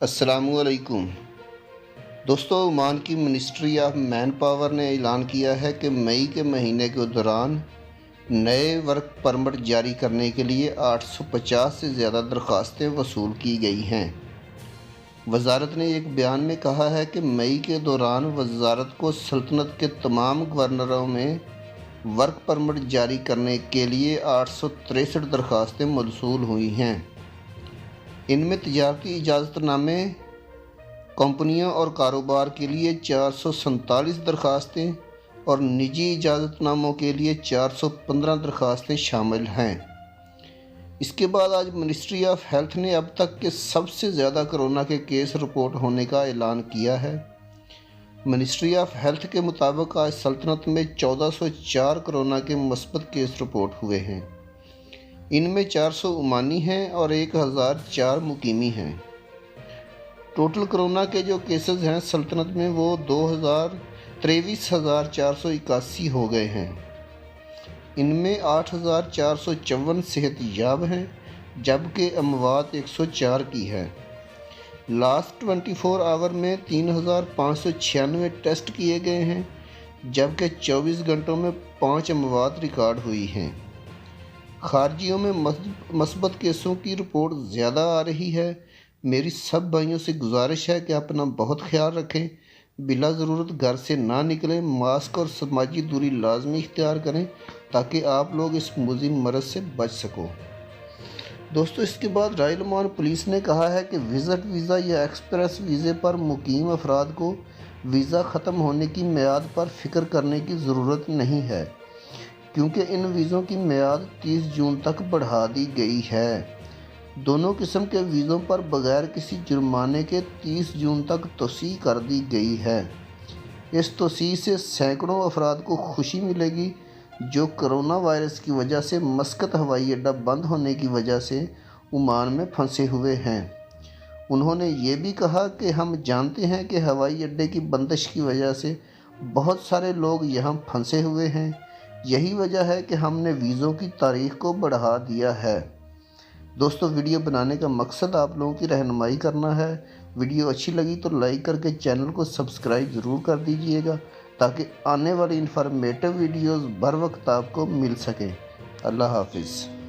السلام علیکم دوستو، عمان کی منسٹری آف مین پاور نے اعلان کیا ہے کہ مئی کے مہینے کے دوران نئے ورک پرمٹ جاری کرنے کے لیے 850 سے زیادہ درخواستیں وصول کی گئی ہیں۔ وزارت نے ایک بیان میں کہا ہے کہ مئی کے دوران وزارت کو سلطنت کے تمام گورنروں میں ورک پرمٹ جاری کرنے کے لیے 863 درخواستیں موصول ہوئی ہیں۔ ان میں تجارتی اجازت نامے، کمپنیوں اور کاروبار کے لیے 447 درخواستیں اور نجی اجازت ناموں کے لیے 415 درخواستیں شامل ہیں۔ اس کے بعد آج منسٹری آف ہیلتھ نے اب تک کے سب سے زیادہ کرونا کے کیس رپورٹ ہونے کا اعلان کیا ہے۔ منسٹری آف ہیلتھ کے مطابق آج سلطنت میں 1404 کرونا کے مثبت کیس رپورٹ ہوئے ہیں۔ ان میں 400 عمانی ہیں اور 1004 مقیمی ہیں۔ ٹوٹل کرونا کے جو کیسز ہیں سلطنت میں وہ 23,481 ہو گئے ہیں۔ ان میں 8,454 صحت یاب ہیں جبکہ اموات 104 کی ہے۔ لاسٹ 24 آور میں 3,596 ٹیسٹ کیے گئے ہیں جبکہ 24 گھنٹوں میں 5 اموات ریکارڈ ہوئی ہیں۔ خارجیوں میں مثبت کیسوں کی رپورٹ زیادہ آ رہی ہے۔ میری سب بھائیوں سے گزارش ہے کہ اپنا بہت خیال رکھیں، بلا ضرورت گھر سے نہ نکلیں، ماسک اور سماجی دوری لازمی اختیار کریں تاکہ آپ لوگ اس مزمن مرض سے بچ سکو۔ دوستو، اس کے بعد رائل عمان پولیس نے کہا ہے کہ وزٹ ویزا یا ایکسپریس ویزے پر مقیم افراد کو ویزا ختم ہونے کی میعاد پر فکر کرنے کی ضرورت نہیں ہے، کیونکہ ان ویزوں کی میعاد 30 جون تک بڑھا دی گئی ہے۔ دونوں قسم کے ویزوں پر بغیر کسی جرمانے کے 30 جون تک توسیع کر دی گئی ہے۔ اس توسیع سے سینکڑوں افراد کو خوشی ملے گی جو کرونا وائرس کی وجہ سے مسقط ہوائی اڈہ بند ہونے کی وجہ سے عمان میں پھنسے ہوئے ہیں۔ انہوں نے یہ بھی کہا کہ ہم جانتے ہیں کہ ہوائی اڈے کی بندش کی وجہ سے بہت سارے لوگ یہاں پھنسے ہوئے ہیں، یہی وجہ ہے کہ ہم نے ویزوں کی تاریخ کو بڑھا دیا ہے۔ دوستو، ویڈیو بنانے کا مقصد آپ لوگوں کی رہنمائی کرنا ہے۔ ویڈیو اچھی لگی تو لائک کر کے چینل کو سبسکرائب ضرور کر دیجئے گا تاکہ آنے والی انفارمیٹیو ویڈیوز بر وقت آپ کو مل سکیں۔ اللہ حافظ۔